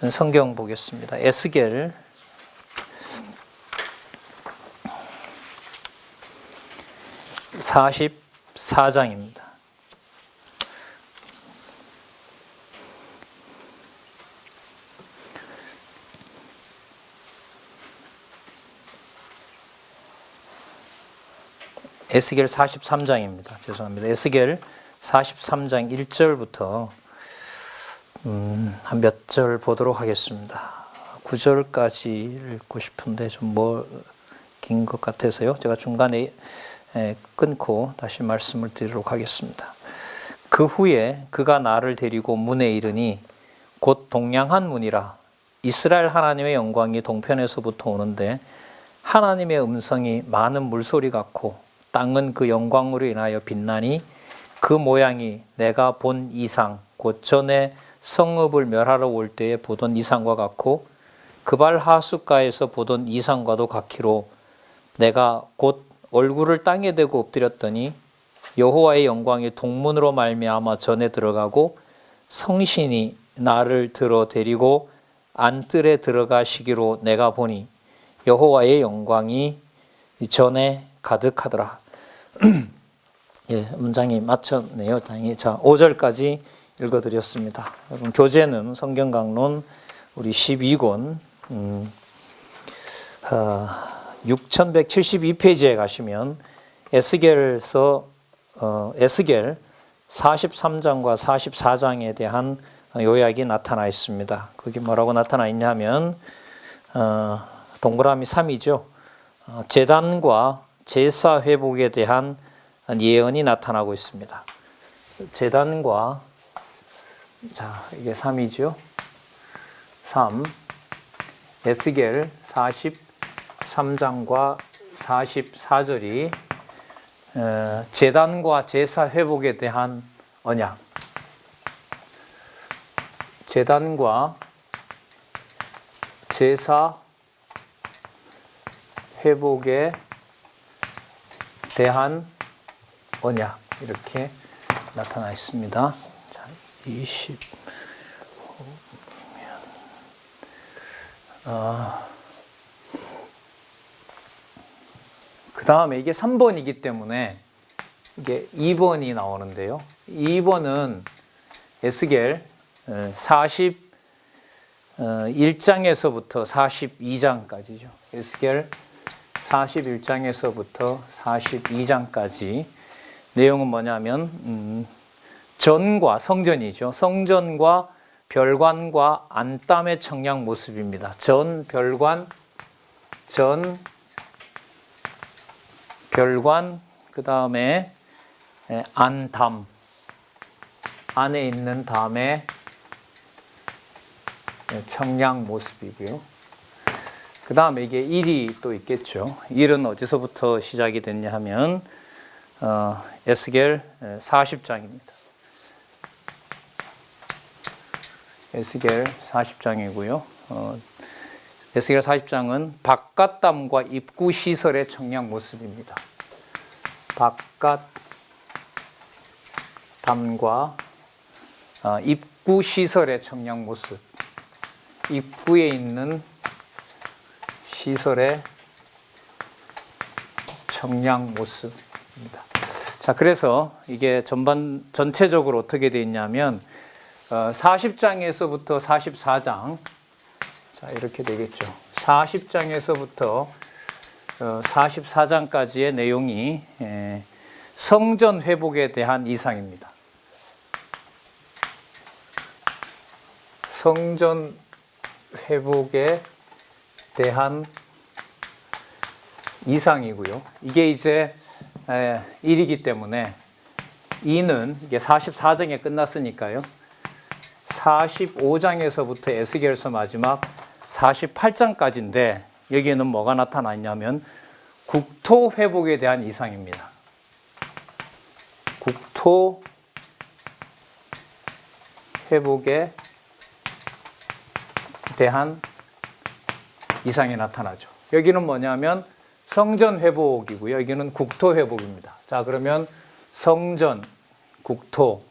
성경 보겠습니다. 에스겔 44장입니다. 에스겔 43장입니다. 죄송합니다. 에스겔 43장 1절부터 한 몇 절 보도록 하겠습니다. 9절까지 읽고 싶은데 좀 긴 것 같아서요. 제가 중간에 끊고 다시 말씀을 드리도록 하겠습니다. 그 후에 그가 나를 데리고 문에 이르니 곧 동양한 문이라. 이스라엘 하나님의 영광이 동편에서부터 오는데 하나님의 음성이 많은 물소리 같고 땅은 그 영광으로 인하여 빛나니 그 모양이 내가 본 이상 곧 전에 성읍을 멸하러 올 때에 보던 이상과 같고 그발 하숫가에서 보던 이상과도 같기로 내가 곧 얼굴을 땅에 대고 엎드렸더니 여호와의 영광이 동문으로 말미암아 전에 들어가고 성신이 나를 들어 데리고 안뜰에 들어가시기로 내가 보니 여호와의 영광이 전에 가득하더라. 예, 문장이 맞췄네요. 다행히. 자, 5절까지 읽어드렸습니다. 여러분, 교재는 성경강론 우리 12권 6172페이지에 가시면 에스겔서 에스겔 43장과 44장에 대한 요약이 나타나 있습니다. 거기 뭐라고 나타나 있냐면 동그라미 3이죠. 제단과 제사 회복에 대한 예언이 나타나고 있습니다. 제단과 자, 이게 3이죠. 3 에스겔 43장과 44절이 제단과 제사 회복에 대한 언약, 제단과 제사 회복에 대한 언약 이렇게 나타나 있습니다. 자, 20 그 다음에 이게 3번이기 때문에 이게 2번이 나오는데요. 2번은 에스겔 41장에서부터 42장까지죠. 에스겔 41장에서부터 42장까지 내용은 뭐냐면 전과 성전이죠. 성전과 별관과 안담의 청량 모습입니다. 전, 별관, 그 다음에 안담, 안에 있는 담의 청량 모습이고요. 그 다음에 이게 일이 또 있겠죠. 일은 어디서부터 시작이 됐냐 하면 에스겔 40장입니다. 에스겔 40장이고요. 에스겔 40장은 바깥담과 입구 시설의 청량 모습입니다. 바깥담과 입구 시설의 청량 모습. 입구에 있는 시설의 청량 모습입니다. 자, 그래서 이게 전체적으로 어떻게 되어 있냐면 40장에서부터 44장, 자, 이렇게 되겠죠. 40장에서부터 44장까지의 내용이 성전 회복에 대한 이상입니다. 성전 회복에 대한 이상이고요. 이게 이제 1이기 때문에 2는 이게 44장에 끝났으니까요. 45장에서부터 에스겔서 마지막 48장까지인데 여기에는 뭐가 나타났냐면 국토 회복에 대한 이상입니다. 국토 회복에 대한 이상이 나타나죠. 여기는 뭐냐면 성전 회복이고요. 여기는 국토 회복입니다. 자, 그러면 성전, 국토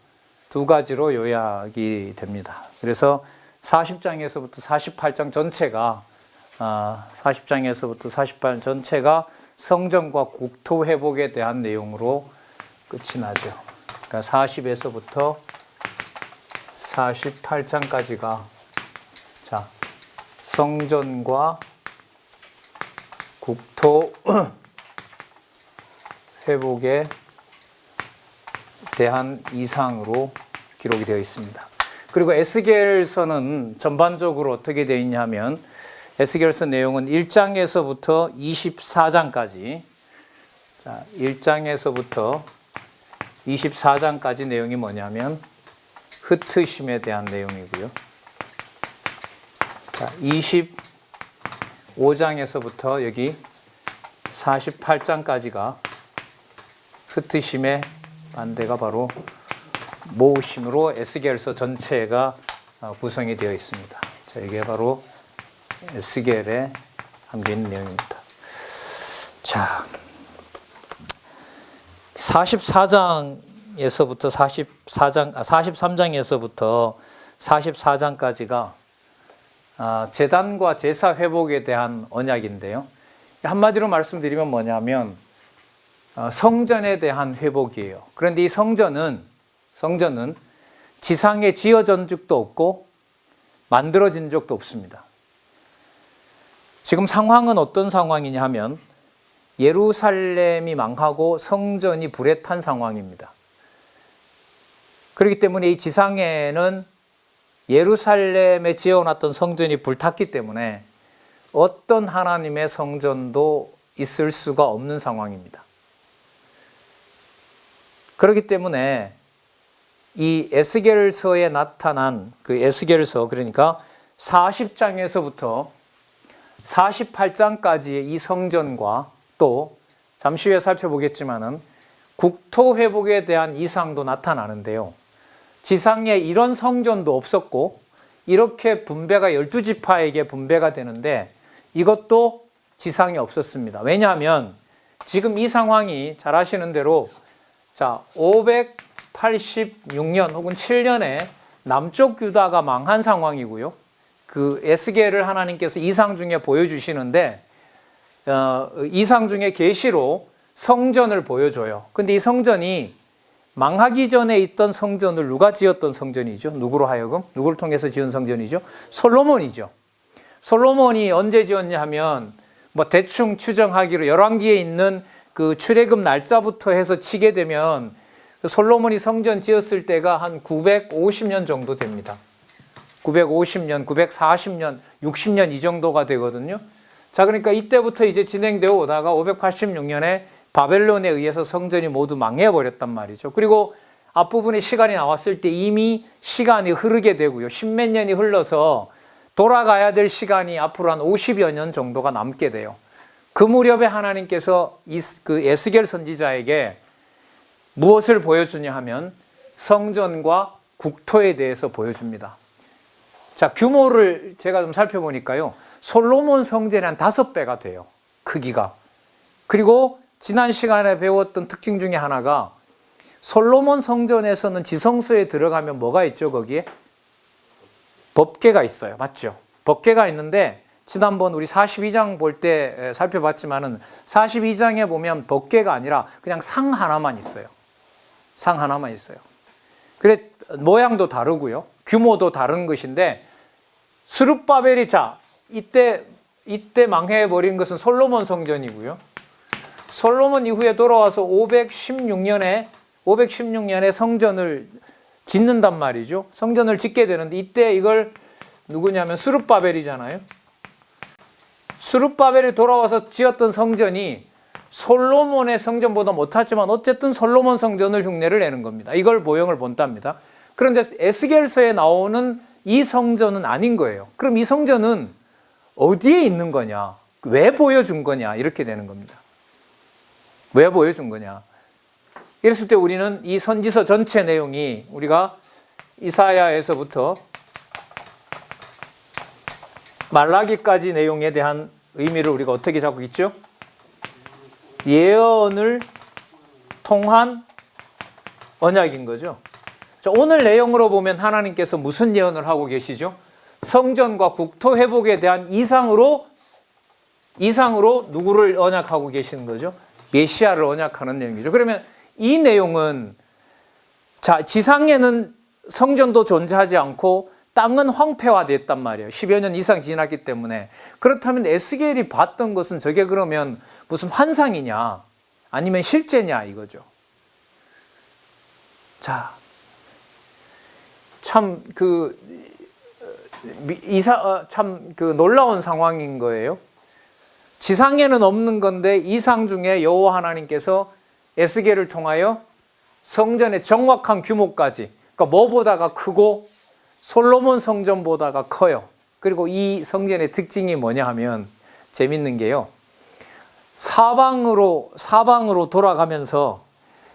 두 가지로 요약이 됩니다. 그래서 40장에서부터 48장 전체가 40장에서부터 48장 전체가 성전과 국토 회복에 대한 내용으로 끝이 나죠. 그러니까 40에서부터 48장까지가 자, 성전과 국토 회복에 대한 이상으로 기록이 되어 있습니다. 그리고 에스겔서는 전반적으로 어떻게 되어 있냐면 에스겔서 내용은 1장에서부터 24장까지 1장에서부터 24장까지 내용이 뭐냐면 흩으심에 대한 내용이고요. 자, 25장에서부터 여기 48장까지가 흩으심의 반대가 바로 모으심으로 에스겔서 전체가 구성이 되어 있습니다. 자, 이게 바로 에스겔에 담겨 있는 내용입니다. 자, 44장에서부터 43장에서부터 44장까지가 제단과 제사 회복에 대한 언약인데요. 한마디로 말씀드리면 뭐냐면 성전에 대한 회복이에요. 그런데 이 성전은 지상에 지어진 적도 없고 만들어진 적도 없습니다. 지금 상황은 어떤 상황이냐 하면 예루살렘이 망하고 성전이 불에 탄 상황입니다. 그렇기 때문에 이 지상에는 예루살렘에 지어놨던 성전이 불탔기 때문에 어떤 하나님의 성전도 있을 수가 없는 상황입니다. 그렇기 때문에 이 에스겔서에 나타난 그 에스겔서, 그러니까 40장에서부터 48장까지의 이 성전과 또 잠시 후에 살펴보겠지만은 국토 회복에 대한 이상도 나타나는데요. 지상에 이런 성전도 없었고 이렇게 분배가 12지파에게 분배가 되는데 이것도 지상에 없었습니다. 왜냐하면 지금 이 상황이 잘 아시는 대로 자, 586년 혹은 7년에 남쪽 유다가 망한 상황이고요. 그 에스겔을 하나님께서 이상 중에 보여주시는데 이상 중에 계시로 성전을 보여줘요. 근데 이 성전이 망하기 전에 있던 성전을 누가 지었던 성전이죠? 누구로 하여금? 누구를 통해서 지은 성전이죠? 솔로몬이죠. 솔로몬이 언제 지었냐 하면 뭐 대충 추정하기로 열왕기에 있는 그 출애굽 날짜부터 해서 치게 되면 솔로몬이 성전 지었을 때가 한 950년 정도 됩니다. 950년, 940년, 60년 이 정도가 되거든요. 자, 그러니까 이때부터 이제 진행되어 오다가 586년에 바벨론에 의해서 성전이 모두 망해버렸단 말이죠. 그리고 앞부분에 시간이 나왔을 때 이미 시간이 흐르게 되고요. 십몇 년이 흘러서 돌아가야 될 시간이 앞으로 한 50여 년 정도가 남게 돼요. 그 무렵에 하나님께서 그 에스겔 선지자에게 무엇을 보여주냐 하면 성전과 국토에 대해서 보여줍니다. 자, 규모를 제가 좀 살펴보니까요. 솔로몬 성전이 한 5배가 돼요. 크기가. 그리고 지난 시간에 배웠던 특징 중에 하나가 솔로몬 성전에서는 지성소에 들어가면 뭐가 있죠, 거기에? 법궤가 있어요. 맞죠? 법궤가 있는데 지난번 우리 42장 볼 때 살펴봤지만은 42장에 보면 법궤가 아니라 그냥 상 하나만 있어요. 상 하나만 있어요. 그래 모양도 다르고요. 규모도 다른 것인데 스룹바벨이 이때 망해버린 것은 솔로몬 성전이고요. 솔로몬 이후에 돌아와서 516년에 성전을 짓는단 말이죠. 성전을 짓게 되는데 이때 이걸 누구냐면 스룹바벨이잖아요. 스룹바벨이 돌아와서 지었던 성전이 솔로몬의 성전보다 못하지만 어쨌든 솔로몬 성전을 흉내를 내는 겁니다. 이걸 모형을 본답니다. 그런데 에스겔서에 나오는 이 성전은 아닌 거예요. 그럼 이 성전은 어디에 있는 거냐? 왜 보여준 거냐? 이렇게 되는 겁니다. 왜 보여준 거냐? 이랬을 때 우리는 이 선지서 전체 내용이 우리가 이사야에서부터 말라기까지 내용에 대한 의미를 우리가 어떻게 잡고 있죠? 예언을 통한 언약인 거죠. 자, 오늘 내용으로 보면 하나님께서 무슨 예언을 하고 계시죠? 성전과 국토 회복에 대한 이상으로 누구를 언약하고 계시는 거죠? 메시아를 언약하는 내용이죠. 그러면 이 내용은 자, 지상에는 성전도 존재하지 않고 땅은 황폐화됐단 말이에요. 10여 년 이상 지났기 때문에. 그렇다면 에스겔이 봤던 것은 저게 그러면 무슨 환상이냐 아니면 실제냐 이거죠. 자, 참 놀라운 상황인 거예요. 지상에는 없는 건데 이상 중에 여호와 하나님께서 에스겔을 통하여 성전의 정확한 규모까지, 그러니까 뭐보다가 크고 솔로몬 성전보다가 커요. 그리고 이 성전의 특징이 뭐냐 하면 재밌는 게요. 사방으로 돌아가면서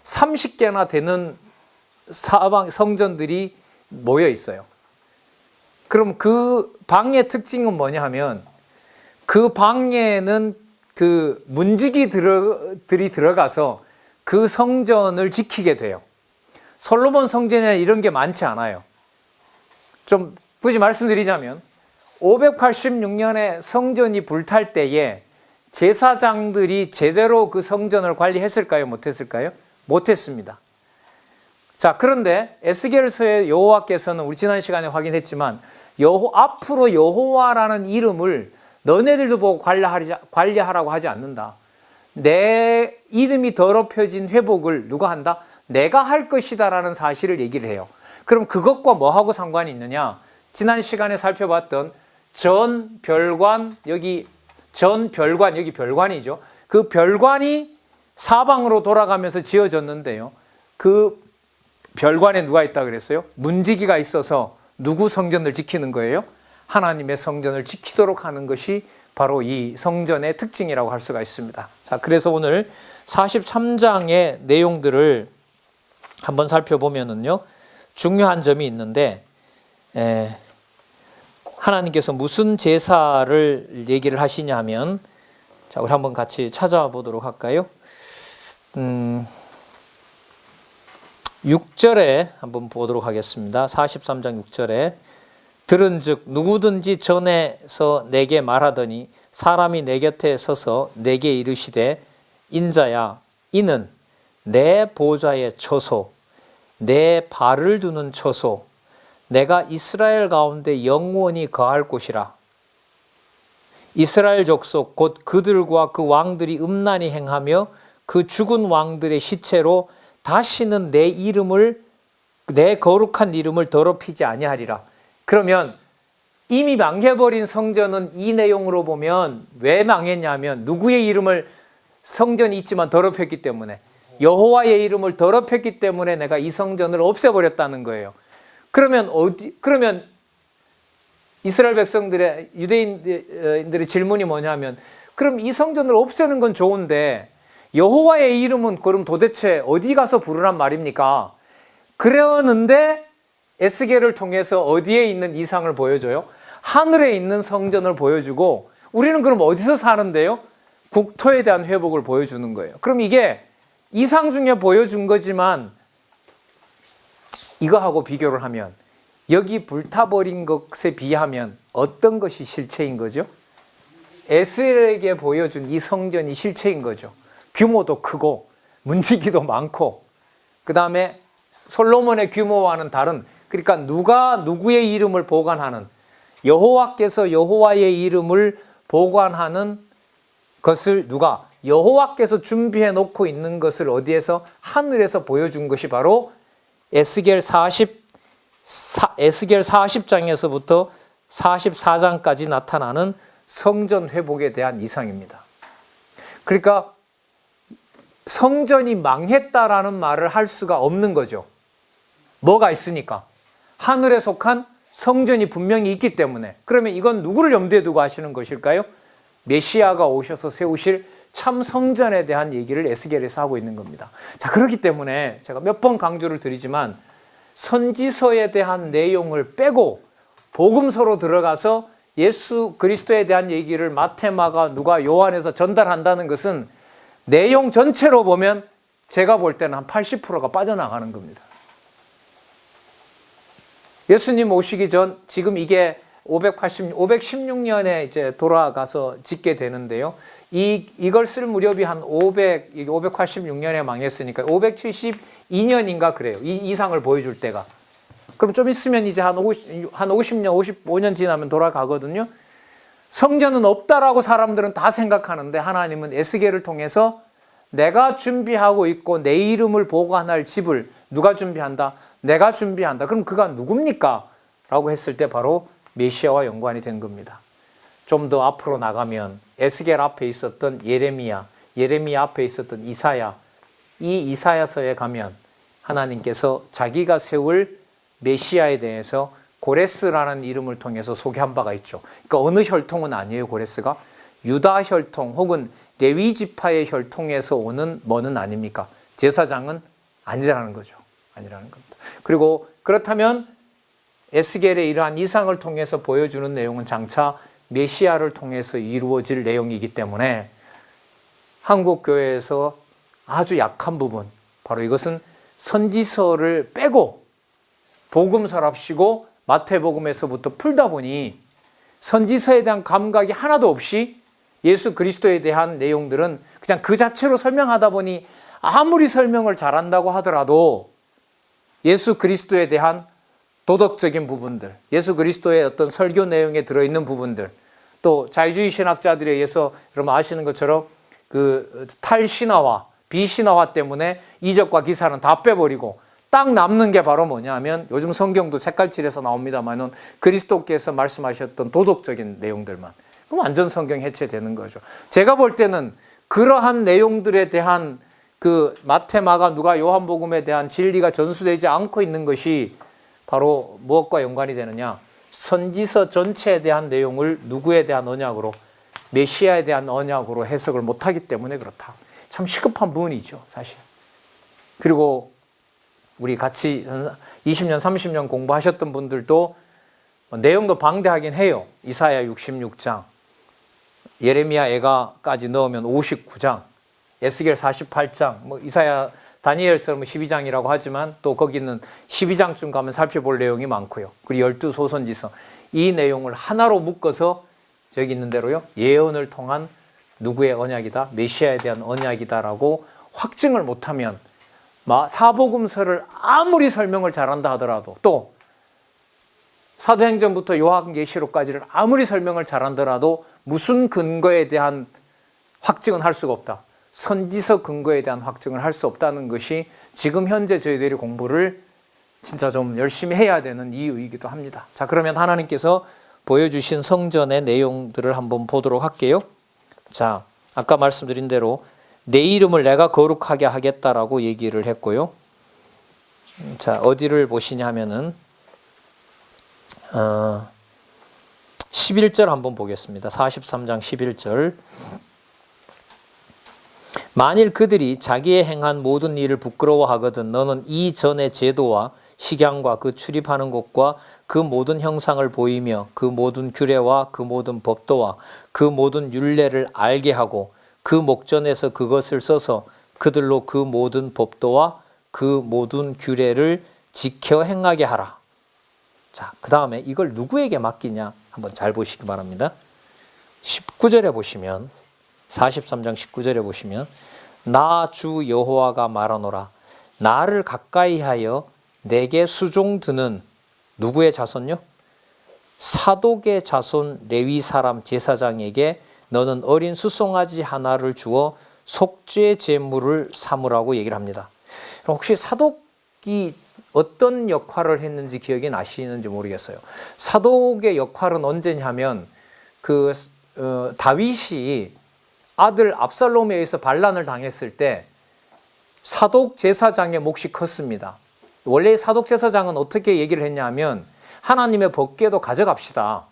30개나 되는 사방 성전들이 모여 있어요. 그럼 그 방의 특징은 뭐냐 하면 그 방에는 그 문지기들이 들어가서 그 성전을 지키게 돼요. 솔로몬 성전에는 이런 게 많지 않아요. 좀 굳이 말씀드리자면 586년에 성전이 불탈 때에 제사장들이 제대로 그 성전을 관리했을까요? 못했을까요? 못했습니다. 자, 그런데 에스겔서의 여호와께서는 우리 지난 시간에 확인했지만 앞으로 여호와라는 이름을 너네들도 보고 관리하라고 하지 않는다. 내 이름이 더럽혀진 회복을 누가 한다? 내가 할 것이다 라는 사실을 얘기를 해요. 그럼 그것과 뭐하고 상관이 있느냐? 지난 시간에 살펴봤던 전별관, 여기 별관이죠. 그 별관이 사방으로 돌아가면서 지어졌는데요. 그 별관에 누가 있다 그랬어요? 문지기가 있어서 누구 성전을 지키는 거예요? 하나님의 성전을 지키도록 하는 것이 바로 이 성전의 특징이라고 할 수가 있습니다. 자, 그래서 오늘 43장의 내용들을 한번 살펴보면은요, 중요한 점이 있는데, 하나님께서 무슨 제사를 얘기를 하시냐 하면, 자, 우리 한번 같이 찾아보도록 할까요? 6절에 한번 보도록 하겠습니다. 43장 6절에 들은즉 누구든지 전에서 내게 말하더니 사람이 내 곁에 서서 내게 이르시되 인자야 이는 내 보좌의 처소 내 발을 두는 처소 내가 이스라엘 가운데 영원히 거할 곳이라. 이스라엘 족속 곧 그들과 그 왕들이 음란히 행하며 그 죽은 왕들의 시체로 다시는 내 거룩한 이름을 더럽히지 아니하리라. 그러면 이미 망해버린 성전은 이 내용으로 보면 왜 망했냐면 누구의 이름을 성전이 있지만 더럽혔기 때문에 여호와의 이름을 더럽혔기 때문에 내가 이 성전을 없애버렸다는 거예요. 그러면 이스라엘 백성들의 유대인들의 질문이 뭐냐면 그럼 이 성전을 없애는 건 좋은데 여호와의 이름은 그럼 도대체 어디 가서 부르란 말입니까? 그러는데 에스겔을 통해서 어디에 있는 이상을 보여줘요? 하늘에 있는 성전을 보여주고 우리는 그럼 어디서 사는데요? 국토에 대한 회복을 보여주는 거예요. 그럼 이게 이상 중에 보여준 거지만 이거하고 비교를 하면 여기 불타버린 것에 비하면 어떤 것이 실체인 거죠? 에스겔에게 보여준 이 성전이 실체인 거죠. 규모도 크고 문지기도 많고 그 다음에 솔로몬의 규모와는 다른, 그러니까 누가 누구의 이름을 보관하는, 여호와께서 여호와의 이름을 보관하는 것을 누가 여호와께서 준비해 놓고 있는 것을 어디에서? 하늘에서 보여준 것이 바로 에스겔 40장에서부터 44장까지 나타나는 성전 회복에 대한 이상입니다. 그러니까 성전이 망했다라는 말을 할 수가 없는 거죠. 뭐가 있으니까? 하늘에 속한 성전이 분명히 있기 때문에. 그러면 이건 누구를 염두에 두고 하시는 것일까요? 메시아가 오셔서 세우실 참 성전에 대한 얘기를 에스겔에서 하고 있는 겁니다. 자, 그렇기 때문에 제가 몇 번 강조를 드리지만 선지서에 대한 내용을 빼고 복음서로 들어가서 예수 그리스도에 대한 얘기를 마태, 마가, 누가, 요한에서 전달한다는 것은 내용 전체로 보면 제가 볼 때는 한 80%가 빠져나가는 겁니다. 예수님 오시기 전 지금 이게 516년에 이제 돌아가서 짓게 되는데요. 이걸 쓸 무렵이 한 586년에 망했으니까 572년인가 그래요. 이 이상을 보여줄 때가. 그럼 좀 있으면 이제 한 50년, 55년 지나면 돌아가거든요. 성전은 없다라고 사람들은 다 생각하는데 하나님은 에스겔을 통해서 내가 준비하고 있고 내 이름을 보관할 집을 누가 준비한다? 내가 준비한다. 그럼 그가 누굽니까? 라고 했을 때 바로 메시아와 연관이 된 겁니다. 좀 더 앞으로 나가면 에스겔 앞에 있었던 예레미야 앞에 있었던 이사야, 이 이사야서에 가면 하나님께서 자기가 세울 메시아에 대해서 고레스라는 이름을 통해서 소개한 바가 있죠. 그러니까 어느 혈통은 아니에요. 고레스가 유다 혈통 혹은 레위 지파의 혈통에서 오는 뭐는 아닙니까? 제사장은 아니라는 거죠. 아니라는 겁니다. 그리고 그렇다면 에스겔의 이러한 이상을 통해서 보여주는 내용은 장차 메시아를 통해서 이루어질 내용이기 때문에 한국 교회에서 아주 약한 부분, 바로 이것은 선지서를 빼고 복음서랍시고 마태복음에서부터 풀다 보니 선지서에 대한 감각이 하나도 없이 예수 그리스도에 대한 내용들은 그냥 그 자체로 설명하다 보니 아무리 설명을 잘한다고 하더라도 예수 그리스도에 대한 도덕적인 부분들, 예수 그리스도의 어떤 설교 내용에 들어있는 부분들, 또 자유주의 신학자들에 의해서 여러분 아시는 것처럼 그 탈신화와 비신화화 때문에 이적과 기사는 다 빼버리고 딱 남는 게 바로 뭐냐 하면 요즘 성경도 색깔칠해서 나옵니다만은 그리스도께서 말씀하셨던 도덕적인 내용들만. 그럼 완전 성경 해체되는 거죠. 제가 볼 때는 그러한 내용들에 대한 그 마태, 마가, 누가, 요한복음에 대한 진리가 전수되지 않고 있는 것이 바로 무엇과 연관이 되느냐? 선지서 전체에 대한 내용을 누구에 대한 언약으로, 메시아에 대한 언약으로 해석을 못하기 때문에 그렇다. 참 시급한 부분이죠, 사실. 그리고 우리 같이 20년, 30년 공부하셨던 분들도 내용도 방대하긴 해요. 이사야 66장, 예레미야 애가까지 넣으면 59장, 에스겔 48장, 뭐 이사야, 다니엘서 12장이라고 하지만 또 거기는 12장쯤 가면 살펴볼 내용이 많고요. 그리고 12소선지서, 이 내용을 하나로 묶어서 저기 있는 대로요, 예언을 통한 누구의 언약이다, 메시아에 대한 언약이다라고 확증을 못하면 사복음서를 아무리 설명을 잘한다 하더라도, 또 사도행전부터 요한계시록까지를 아무리 설명을 잘한다라도 무슨 근거에 대한 확증은 할 수가 없다. 선지서 근거에 대한 확증을 할 수 없다는 것이 지금 현재 저희들이 공부를 진짜 좀 열심히 해야 되는 이유이기도 합니다. 자, 그러면 하나님께서 보여주신 성전의 내용들을 한번 보도록 할게요. 자, 아까 말씀드린 대로 내 이름을 내가 거룩하게 하겠다라고 얘기를 했고요. 자, 어디를 보시냐 하면은 11절 한번 보겠습니다. 43장 11절. 만일 그들이 자기의 행한 모든 일을 부끄러워하거든 너는 이 전의 제도와 식양과 그 출입하는 곳과 그 모든 형상을 보이며 그 모든 규례와 그 모든 법도와 그 모든 율례를 알게 하고 그 목전에서 그것을 써서 그들로 그 모든 법도와 그 모든 규례를 지켜 행하게 하라. 자, 그 다음에 이걸 누구에게 맡기냐 한번 잘 보시기 바랍니다. 19절에 보시면, 43장 19절에 보시면, 나 주 여호와가 말하노라. 나를 가까이 하여 내게 수종 드는 누구의 자손요? 사독의 자손 레위 사람 제사장에게 너는 어린 수송아지 하나를 주어 속죄 제물을 삼으라고 얘기를 합니다. 혹시 사독이 어떤 역할을 했는지 기억이 나시는지 모르겠어요. 사독의 역할은 언제냐면 다윗이 아들 압살롬에 의해서 반란을 당했을 때 사독 제사장의 몫이 컸습니다. 원래 사독 제사장은 어떻게 얘기를 했냐면 하나님의 법궤도 가져갑시다.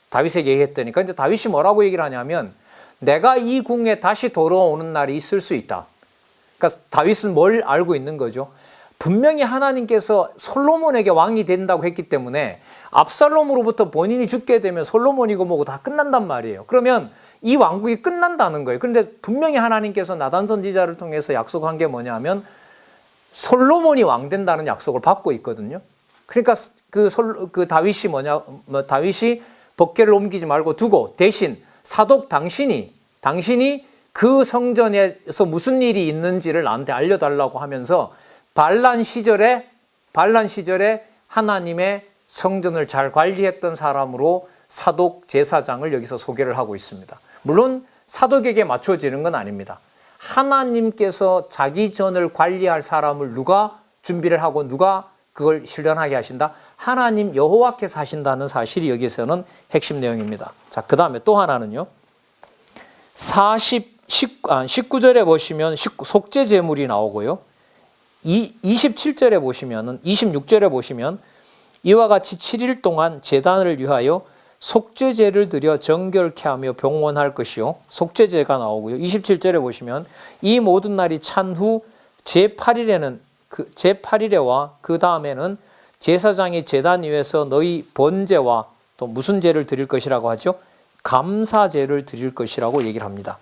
다윗에게 얘기했더니, 근데 다윗이 뭐라고 얘기를 하냐면 내가 이 궁에 다시 돌아오는 날이 있을 수 있다. 그러니까 다윗은 뭘 알고 있는 거죠? 분명히 하나님께서 솔로몬에게 왕이 된다고 했기 때문에 압살롬으로부터 본인이 죽게 되면 솔로몬이고 뭐고 다 끝난단 말이에요. 그러면 이 왕국이 끝난다는 거예요. 그런데 분명히 하나님께서 나단 선지자를 통해서 약속한 게 뭐냐면 솔로몬이 왕 된다는 약속을 받고 있거든요. 그러니까 다윗이 다윗이 법궤를 옮기지 말고 두고 대신 사독 당신이 그 성전에서 무슨 일이 있는지를 나한테 알려달라고 하면서 반란 시절에 하나님의 성전을 잘 관리했던 사람으로 사독 제사장을 여기서 소개를 하고 있습니다. 물론 사독에게 맞춰지는 건 아닙니다. 하나님께서 자기 전을 관리할 사람을 누가 준비를 하고 누가 그걸 실현하게 하신다? 하나님 여호와께서 하신다는 사실이 여기서는 핵심 내용입니다. 자, 그 다음에 또 하나는요. 19절에 보시면 속죄 제물이 나오고요. 27절에 보시면은 26절에 보시면 이와 같이 7일 동안 제단을 위하여 속죄제를 드려 정결케 하며 봉헌할 것이요. 속죄제가 나오고요. 27절에 보시면 이 모든 날이 찬 후 제8일에와 그 다음에는 제사장이 제단 위에서 너희 번제와 또 무슨 제를 드릴 것이라고 하죠? 감사제를 드릴 것이라고 얘기를 합니다.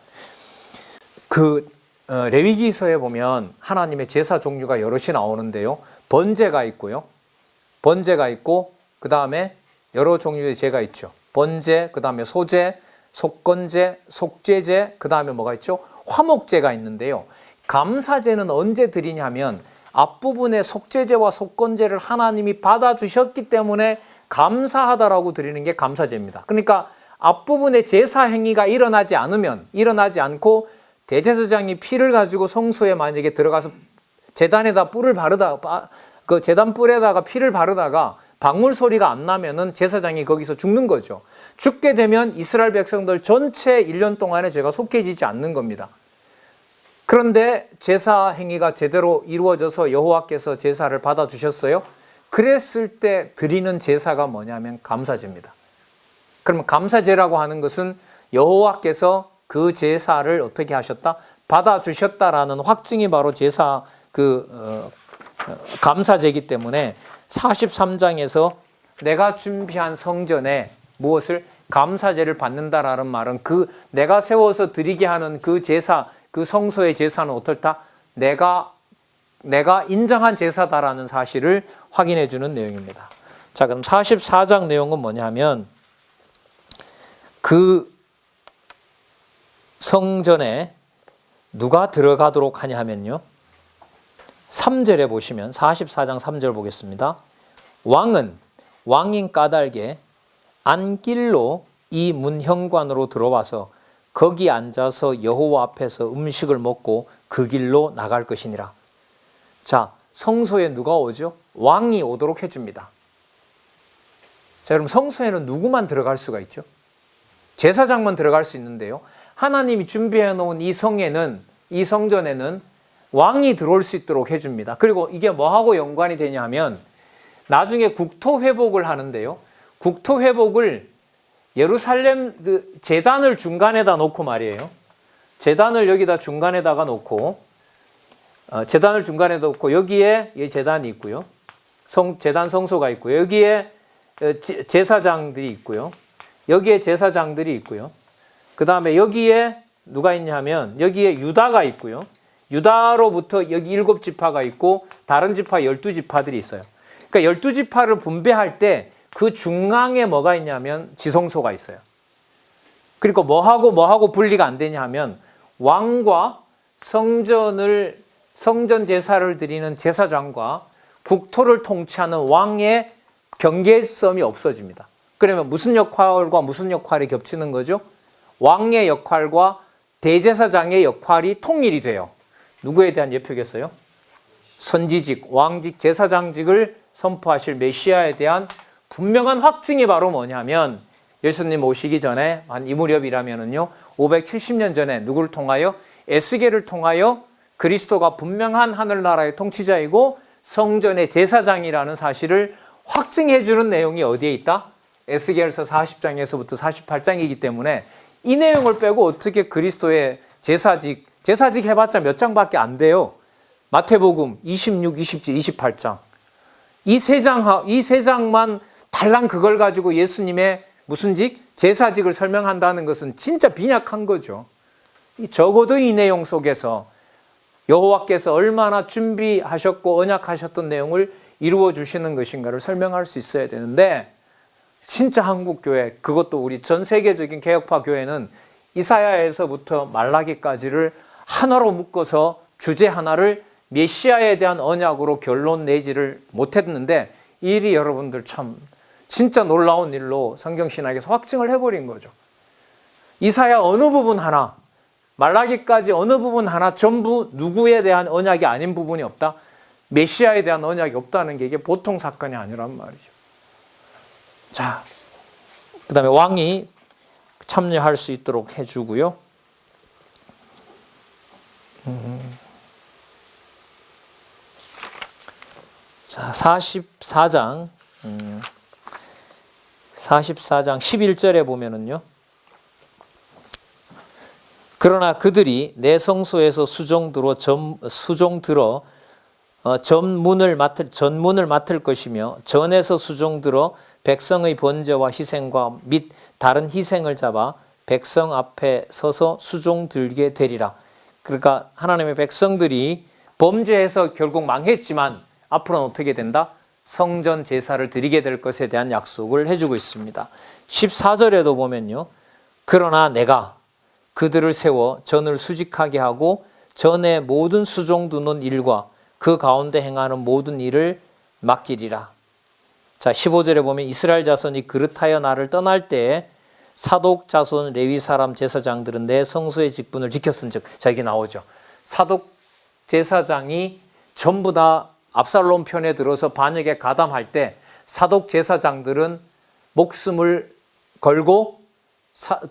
레위기서에 보면 하나님의 제사 종류가 여럿이 나오는데요. 번제가 있고 그 다음에 여러 종류의 제가 있죠. 번제, 그 다음에 소제, 속건제, 속죄제, 그 다음에 뭐가 있죠? 화목제가 있는데요. 감사제는 언제 드리냐면 앞부분에 속죄제와 속건제를 하나님이 받아주셨기 때문에 감사하다라고 드리는 게 감사제입니다. 그러니까 앞부분에 제사 행위가 일어나지 않고 대제사장이 피를 가지고 성소에 만약에 들어가서 제단에다 그 제단 뿔에다가 피를 바르다가 방울 소리가 안 나면은 제사장이 거기서 죽는 거죠. 죽게 되면 이스라엘 백성들 전체 1년 동안에 죄가 속해지지 않는 겁니다. 그런데 제사 행위가 제대로 이루어져서 여호와께서 제사를 받아주셨어요. 그랬을 때 드리는 제사가 뭐냐면 감사제입니다. 그러면 감사제라고 하는 것은 여호와께서 그 제사를 어떻게 하셨다? 받아주셨다라는 확증이 바로 제사 감사제이기 때문에 43장에서 내가 준비한 성전에 무엇을 감사제를 받는다라는 말은 내가 세워서 드리게 하는 그 제사, 그 성소의 제사는 어떨다? 내가 인정한 제사다라는 사실을 확인해 주는 내용입니다. 자, 그럼 44장 내용은 뭐냐면 그 성전에 누가 들어가도록 하냐 하면요. 3절에 보시면 44장 3절 보겠습니다. 왕인 까닭에 안길로 이 문 현관으로 들어와서 거기 앉아서 여호와 앞에서 음식을 먹고 그 길로 나갈 것이니라. 자, 성소에 누가 오죠? 왕이 오도록 해줍니다. 자, 여러분 성소에는 누구만 들어갈 수가 있죠? 제사장만 들어갈 수 있는데요. 하나님이 준비해 놓은 이 성전에는 왕이 들어올 수 있도록 해줍니다. 그리고 이게 뭐하고 연관이 되냐면 나중에 국토 회복을 하는데요. 국토 회복을 예루살렘 제단을 중간에다 놓고 말이에요. 제단을 여기다 중간에다가 놓고 여기에 제단이 있고요. 제단 성소가 있고요. 여기에 제사장들이 있고요. 여기에 제사장들이 있고요. 그 다음에 여기에 누가 있냐면 여기에 유다가 있고요. 유다로부터 여기 7지파가 있고 다른 지파 12지파들이 있어요. 그러니까 12지파를 분배할 때 그 중앙에 뭐가 있냐면 지성소가 있어요. 그리고 뭐하고 분리가 안 되냐 하면 왕과 성전 제사를 드리는 제사장과 국토를 통치하는 왕의 경계점이 없어집니다. 그러면 무슨 역할과 무슨 역할이 겹치는 거죠? 왕의 역할과 대제사장의 역할이 통일이 돼요. 누구에 대한 예표겠어요? 선지직, 왕직, 제사장직을 선포하실 메시아에 대한 분명한 확증이 바로 뭐냐면 예수님 오시기 전에 한 이 무렵이라면은요 570년 전에 누구를 통하여? 에스겔을 통하여 그리스도가 분명한 하늘나라의 통치자이고 성전의 제사장이라는 사실을 확증해 주는 내용이 어디에 있다? 에스겔서 40장에서부터 48장이기 때문에 이 내용을 빼고 어떻게 그리스도의 제사직 해봤자 몇 장밖에 안 돼요. 마태복음 26, 27, 28장. 이 세 장만 달랑 그걸 가지고 예수님의 무슨 직? 제사직을 설명한다는 것은 진짜 빈약한 거죠. 적어도 이 내용 속에서 여호와께서 얼마나 준비하셨고 언약하셨던 내용을 이루어 주시는 것인가를 설명할 수 있어야 되는데, 진짜 한국교회, 그것도 우리 전 세계적인 개혁파 교회는 이사야에서부터 말라기까지를 하나로 묶어서 주제 하나를 메시아에 대한 언약으로 결론 내지를 못했는데, 이 일이 여러분들 참 진짜 놀라운 일로 성경신학에서 확증을 해버린 거죠. 이사야 어느 부분 하나, 말라기까지 어느 부분 하나 전부 누구에 대한 언약이 아닌 부분이 없다? 메시아에 대한 언약이 없다는 게 이게 보통 사건이 아니란 말이죠. 자, 그 다음에 왕이 참여할 수 있도록 해주고요. 자, 44장 11절에 보면은요. 그러나 그들이 내 성소에서 전문을 맡을 것이며 전에서 수종 들어 백성의 번제와 희생과 및 다른 희생을 잡아 백성 앞에 서서 수종 들게 되리라. 그러니까 하나님의 백성들이 범죄해서 결국 망했지만 앞으로는 어떻게 된다? 성전 제사를 드리게 될 것에 대한 약속을 해주고 있습니다. 14절에도 보면요. 그러나 내가 그들을 세워 전을 수직하게 하고 전에 모든 수종 두는 일과 그 가운데 행하는 모든 일을 맡기리라. 자, 15절에 보면 이스라엘 자손이 그릇하여 나를 떠날 때에 사독 자손 레위 사람 제사장들은 내 성소의 직분을 지켰은즉. 자, 이게 나오죠. 사독 제사장이 전부 다 압살롬 편에 들어서 반역에 가담할 때 사독 제사장들은 목숨을 걸고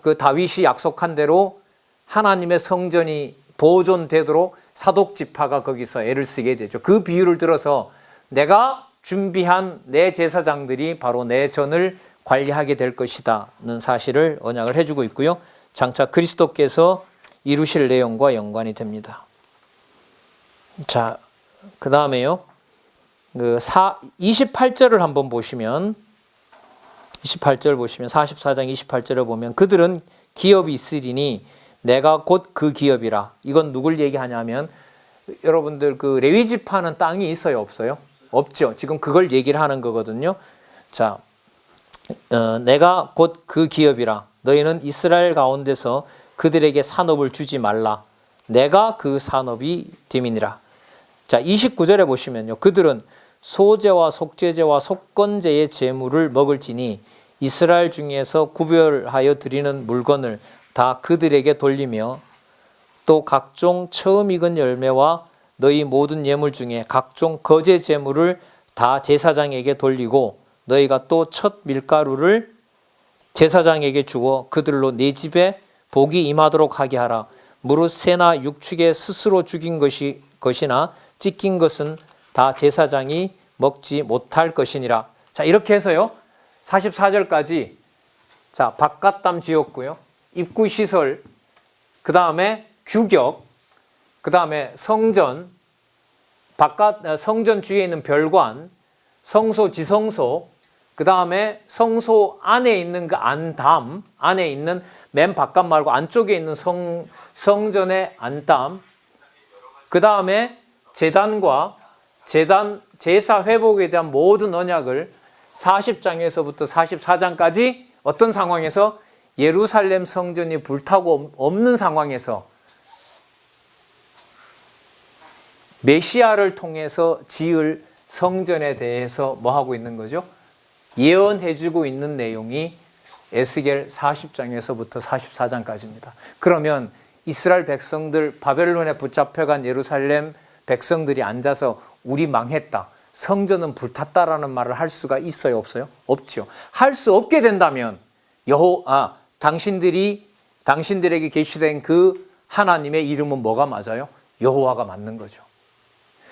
그 다윗이 약속한 대로 하나님의 성전이 보존되도록 사독 지파가 거기서 애를 쓰게 되죠. 그 비유를 들어서 내가 준비한 내 제사장들이 바로 내 전을 관리하게 될 것이다는 사실을 언약을 해주고 있고요. 장차 그리스도께서 이루실 내용과 연관이 됩니다. 자, 그 다음에요. 28절을 한번 보시면 28절 보시면 44장 28절을 보면 그들은 기업이 있으리니 내가 곧 그 기업이라. 이건 누굴 얘기하냐면 여러분들 그 레위 지파는 땅이 있어요, 없어요? 없죠. 지금 그걸 얘기를 하는 거거든요. 자, 내가 곧 그 기업이라. 너희는 이스라엘 가운데서 그들에게 산업을 주지 말라. 내가 그 산업이 됨이니라. 자, 29절에 보시면요. 그들은 소제와 속죄제와 속건제의 제물을 먹을지니 이스라엘 중에서 구별하여 드리는 물건을 다 그들에게 돌리며 또 각종 처음 익은 열매와 너희 모든 예물 중에 각종 거제 제물을 다 제사장에게 돌리고 너희가 또 첫 밀가루를 제사장에게 주어 그들로 네 집에 복이 임하도록 하게 하라. 무릇 새나 육축에 스스로 죽인 것이나 찢긴 것은 다 제사장이 먹지 못할 것이니라. 자, 이렇게 해서요. 44절까지 자, 바깥담 지었고요. 입구 시설, 그 다음에 규격, 그 다음에 성전, 성전 주위에 있는 별관, 성소, 지성소, 그 다음에 성소 안에 있는 그 안담, 안에 있는 맨 바깥 말고 안쪽에 있는 성전의 안담, 그 다음에 제단과 제사 회복에 대한 모든 언약을 40장에서부터 44장까지 어떤 상황에서 예루살렘 성전이 불타고 없는 상황에서 메시아를 통해서 지을 성전에 대해서 뭐 하고 있는 거죠? 예언해주고 있는 내용이 에스겔 40장에서부터 44장까지입니다. 그러면 이스라엘 백성들, 바벨론에 붙잡혀간 예루살렘 백성들이 앉아서 우리 망했다, 성전은 불탔다라는 말을 할 수가 있어요, 없어요? 없죠. 할 수 없게 된다면 당신들에게 계시된 그 하나님의 이름은 뭐가 맞아요? 여호와가 맞는 거죠.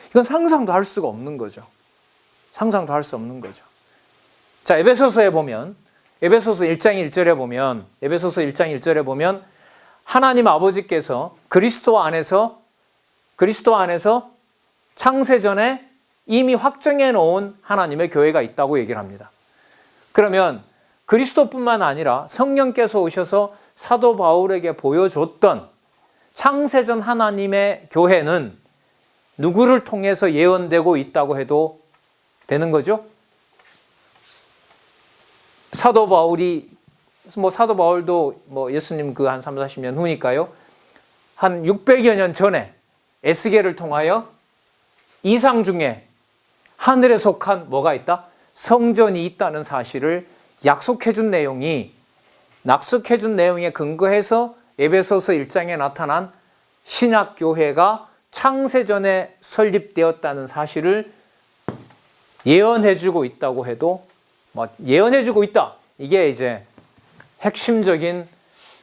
이건 상상도 할 수가 없는 거죠. 상상도 할 수 없는 거죠. 자, 에베소서에 보면, 에베소서 1장 1절에 보면 하나님 아버지께서 그리스도 안에서 창세전에 이미 확정해 놓은 하나님의 교회가 있다고 얘기를 합니다. 그러면 그리스도뿐만 아니라 성령께서 오셔서 사도 바울에게 보여줬던 창세전 하나님의 교회는 누구를 통해서 예언되고 있다고 해도 되는 거죠. 사도 바울이 사도 바울도 예수님 그 한 3, 40년 후니까요. 한 600여 년 전에 에스겔을 통하여 이상 중에 하늘에 속한 뭐가 있다? 성전이 있다는 사실을 약속해준 내용에 근거해서 에베소서 1장에 나타난 신약교회가 창세전에 설립되었다는 사실을 예언해주고 있다고 해도 예언해주고 있다. 이게 이제 핵심적인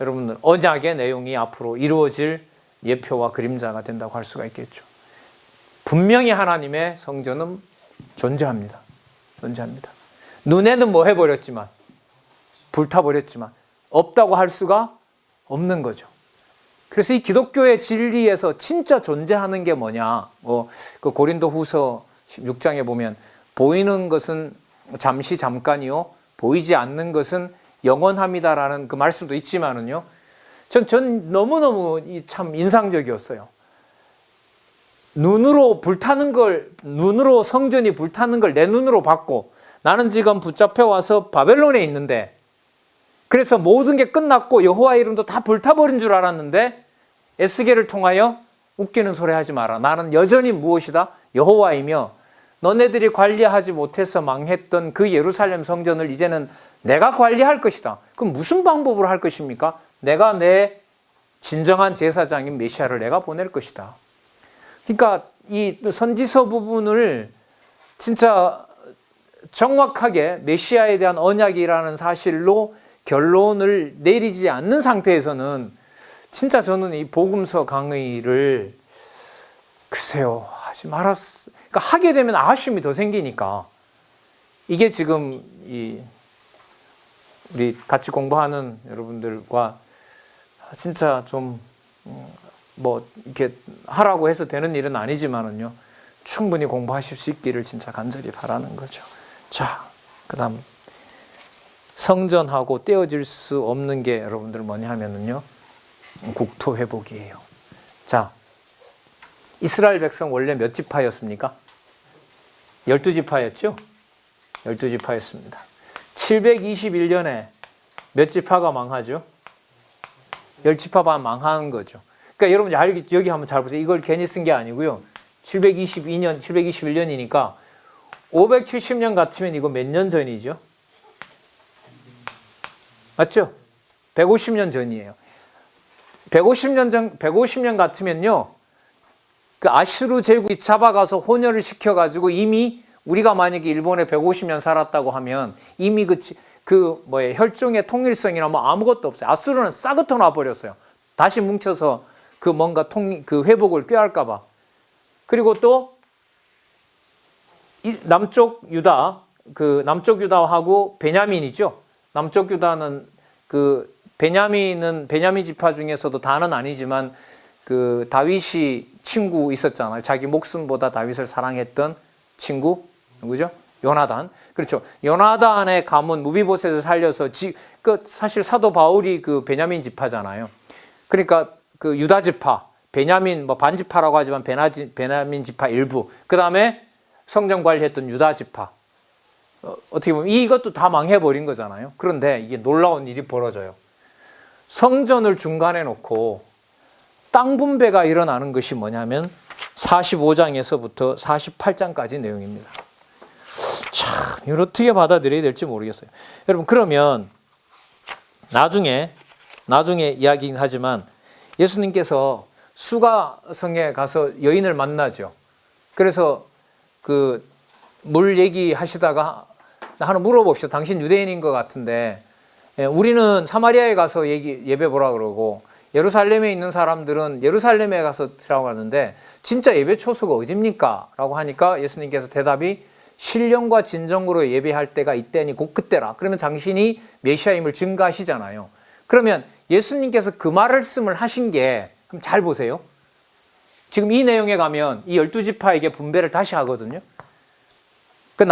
여러분들 언약의 내용이 앞으로 이루어질 예표와 그림자가 된다고 할 수가 있겠죠. 분명히 하나님의 성전은 존재합니다. 눈에는 뭐 해버렸지만, 불타버렸지만 없다고 할 수가 없는 거죠. 그래서 이 기독교의 진리에서 진짜 존재하는 게 뭐냐? 그 고린도후서 16장에 보면 보이는 것은 잠시 잠깐이요, 보이지 않는 것은 영원합니다라는 그 말씀도 있지만은요. 전 너무너무 참 인상적이었어요. 눈으로 성전이 불타는 걸 내 눈으로 봤고, 나는 지금 붙잡혀 와서 바벨론에 있는데, 그래서 모든 게 끝났고 여호와 이름도 다 불타버린 줄 알았는데, 에스겔을 통하여 웃기는 소리 하지 마라. 나는 여전히 무엇이다? 여호와이며 너네들이 관리하지 못해서 망했던 그 예루살렘 성전을 이제는 내가 관리할 것이다. 그럼 무슨 방법으로 할 것입니까? 내가 내 진정한 제사장인 메시아를 내가 보낼 것이다. 그러니까 이 선지서 부분을 진짜 정확하게 메시아에 대한 언약이라는 사실로 결론을 내리지 않는 상태에서는 진짜 저는 이 복음서 강의를 글쎄요, 하지 말았어. 그러니까 하게 되면 아쉬움이 더 생기니까. 이게 지금 우리 같이 공부하는 여러분들과 진짜 좀 이렇게 하라고 해서 되는 일은 아니지만은요, 충분히 공부하실 수 있기를 진짜 간절히 바라는 거죠. 자, 그다음 성전하고 떼어질 수 없는 게 여러분들 뭐냐 하면은요, 국토 회복이에요. 자, 이스라엘 백성 원래 몇 지파였습니까? 12지파였죠? 12지파였습니다. 721년에 몇 지파가 망하죠? 10지파가 망하는 거죠. 그러니까 여러분 여기 한번 잘 보세요. 이걸 괜히 쓴 게 아니고요. 721년이니까 570년 같으면 이거 몇 년 전이죠? 맞죠? 150년 전이에요. 150년 같으면요, 그 아슈르 제국이 잡아가서 혼혈을 시켜가지고 이미 우리가 만약에 일본에 150년 살았다고 하면 이미 혈종의 통일성이나 아무것도 없어요. 아수르는 싹부터 놔버렸어요. 다시 뭉쳐서 그 회복을 꾀할까봐. 그리고 또 남쪽 유다하고 베냐민이죠. 남쪽 유다는 베냐민 지파 중에서도 다는 아니지만 그 다윗이 친구 있었잖아요. 자기 목숨보다 다윗을 사랑했던 친구 누구죠? 요나단. 그렇죠. 요나단의 가문 무비보셋을 살려서 사실 사도 바울이 그 베냐민 지파잖아요. 그러니까 그 유다 지파, 베냐민 반지파라고 하지만 베냐민 지파 일부. 그다음에 성전 관리했던 유다 지파. 어떻게 보면 이것도 다 망해버린 거잖아요. 그런데 이게 놀라운 일이 벌어져요. 성전을 중간에 놓고 땅 분배가 일어나는 것이 뭐냐면 45장에서부터 48장까지 내용입니다. 참, 이걸 어떻게 받아들여야 될지 모르겠어요. 여러분, 그러면 나중에 이야기긴 하지만 예수님께서 수가성에 가서 여인을 만나죠. 그래서 그 물 얘기하시다가 하나 물어봅시다. 당신 유대인인 것 같은데 우리는 사마리아에 가서 예배 보라 그러고 예루살렘에 있는 사람들은 예루살렘에 가서 드라고 하는데 진짜 예배 초소가 어딥니까? 라고 하니까 예수님께서 대답이 신령과 진정으로 예배할 때가 이때니 곧 그때라. 그러면 당신이 메시아임을 증거하시잖아요. 그러면 예수님께서 그 말씀을 하신 게, 그럼 잘 보세요. 지금 이 내용에 가면 이 12지파에게 분배를 다시 하거든요. 그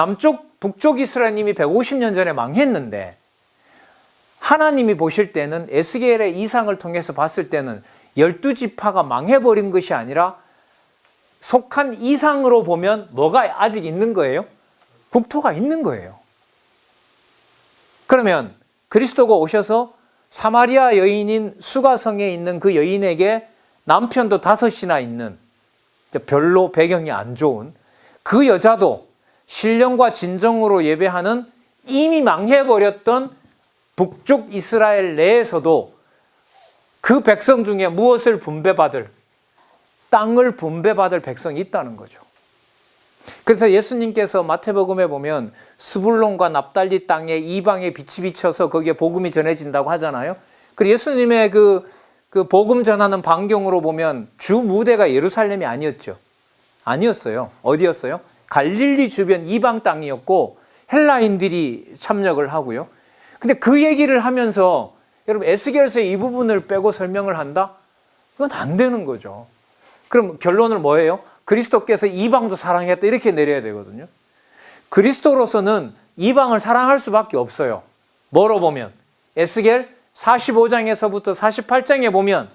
북쪽 이스라엘님이 150년 전에 망했는데 하나님이 보실 때는 에스겔의 이상을 통해서 봤을 때는 12지파가 망해버린 것이 아니라 속한 이상으로 보면 뭐가 아직 있는 거예요? 국토가 있는 거예요. 그러면 그리스도가 오셔서 사마리아 여인인 수가성에 있는 그 여인에게 남편도 5이나 있는, 별로 배경이 안 좋은 그 여자도 신령과 진정으로 예배하는 이미 망해버렸던 북쪽 이스라엘 내에서도 그 백성 중에 무엇을 분배받을, 땅을 분배받을 백성이 있다는 거죠. 그래서 예수님께서 마태복음에 보면 스불론과 납달리 땅에 이방에 빛이 비쳐서 거기에 복음이 전해진다고 하잖아요. 그리고 예수님의 그 복음 전하는 반경으로 보면 주 무대가 예루살렘이 아니었죠. 아니었어요. 어디였어요? 갈릴리 주변 이방 땅이었고 헬라인들이 참여를 하고요. 근데 그 얘기를 하면서 여러분 에스겔서의 이 부분을 빼고 설명을 한다? 이건 안 되는 거죠. 그럼 결론은 뭐예요? 그리스도께서 이방도 사랑했다 이렇게 내려야 되거든요. 그리스도로서는 이방을 사랑할 수밖에 없어요. 뭐로 보면 에스겔 45장에서부터 48장에 보면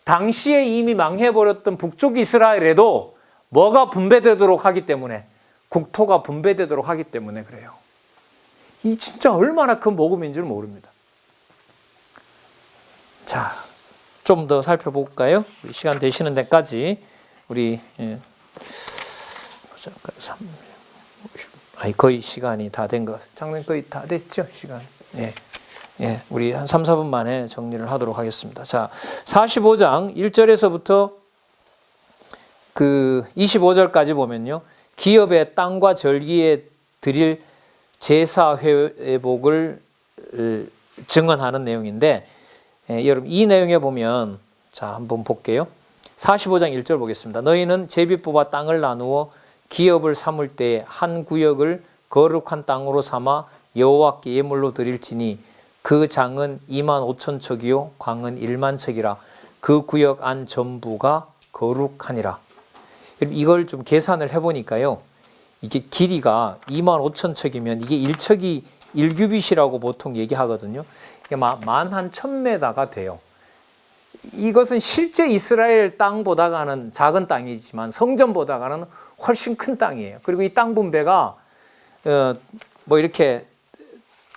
당시에 이미 망해버렸던 북쪽 이스라엘에도 뭐가 분배되도록 하기 때문에, 국토가 분배되도록 하기 때문에 그래요. 이 진짜 얼마나 큰 복음인지를 모릅니다. 자, 좀 더 살펴볼까요? 시간 되시는 데까지 우리 거의 시간이 다 된 것 같아요. 장면 거의 다 됐죠, 시간. 예, 우리 한 3, 4분 만에 정리를 하도록 하겠습니다. 자, 45장 1절에서부터 그 25절까지 보면요, 기업의 땅과 절기에 드릴 제사 회복을 증언하는 내용인데, 여러분 이 내용에 보면, 자 한번 볼게요. 45장 1절 보겠습니다. 너희는 제비 뽑아 땅을 나누어 기업을 삼을 때 한 구역을 거룩한 땅으로 삼아 여호와께 예물로 드릴지니 그 장은 25,000척이요 광은 10,000척이라. 그 구역 안 전부가 거룩하니라. 이걸 좀 계산을 해보니까요, 이게 길이가 25,000척이면 이게 1척이 1규빗이라고 보통 얘기하거든요. 이게 만 한 1,000m가 돼요. 이것은 실제 이스라엘 땅보다가는 작은 땅이지만 성전보다가는 훨씬 큰 땅이에요. 그리고 이 땅 분배가 뭐 이렇게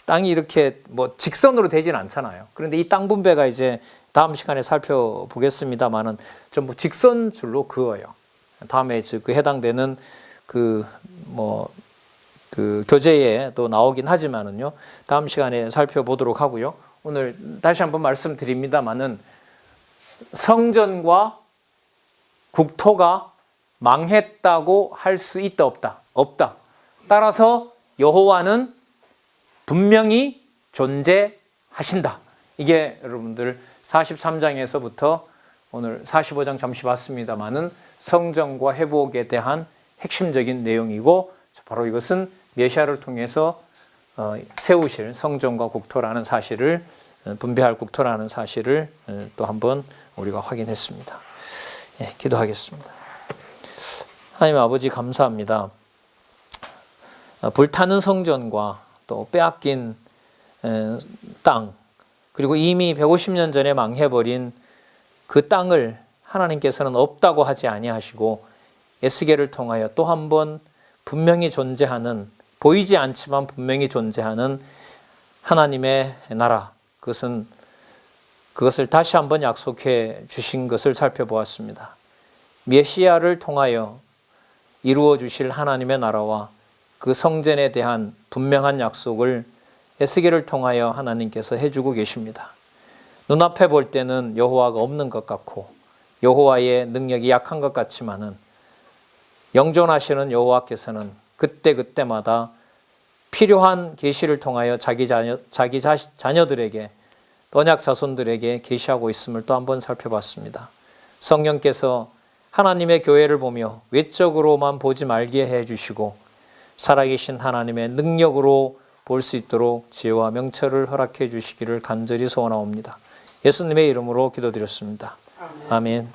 땅이 이렇게 뭐 직선으로 되진 않잖아요. 그런데 이 땅 분배가 이제 다음 시간에 살펴보겠습니다만은 전부 직선 줄로 그어요. 다음에 그 해당되는 그 교재에 또 나오긴 하지만은요, 다음 시간에 살펴보도록 하고요. 오늘 다시 한번 말씀드립니다만은 성전과 국토가 망했다고 할 수 있다 없다? 없다. 따라서 여호와는 분명히 존재하신다. 이게 여러분들 43장에서부터 오늘 45장 잠시 봤습니다만은 성전과 회복에 대한 핵심적인 내용이고, 바로 이것은 메시아를 통해서 세우실 성전과 국토라는 사실을, 분배할 국토라는 사실을 또 한번 우리가 확인했습니다. 예, 기도하겠습니다. 하나님 아버지 감사합니다. 불타는 성전과 또 빼앗긴 땅, 그리고 이미 150년 전에 망해버린 그 땅을 하나님께서는 없다고 하지 아니하시고 에스겔을 통하여 또 한 번 분명히 존재하는, 보이지 않지만 분명히 존재하는 하나님의 나라, 그것을 다시 한번 약속해 주신 것을 살펴보았습니다. 메시아를 통하여 이루어 주실 하나님의 나라와 그 성전에 대한 분명한 약속을 에스겔을 통하여 하나님께서 해주고 계십니다. 눈앞에 볼 때는 여호와가 없는 것 같고 여호와의 능력이 약한 것 같지만은 영존하시는 여호와께서는 그때그때마다 필요한 계시를 통하여 자기 자녀들에게, 언약 자손들에게 계시하고 있음을 또 한번 살펴봤습니다. 성령께서 하나님의 교회를 보며 외적으로만 보지 말게 해주시고 살아계신 하나님의 능력으로 볼 수 있도록 지혜와 명철을 허락해 주시기를 간절히 소원하옵니다. 예수님의 이름으로 기도드렸습니다. 아멘.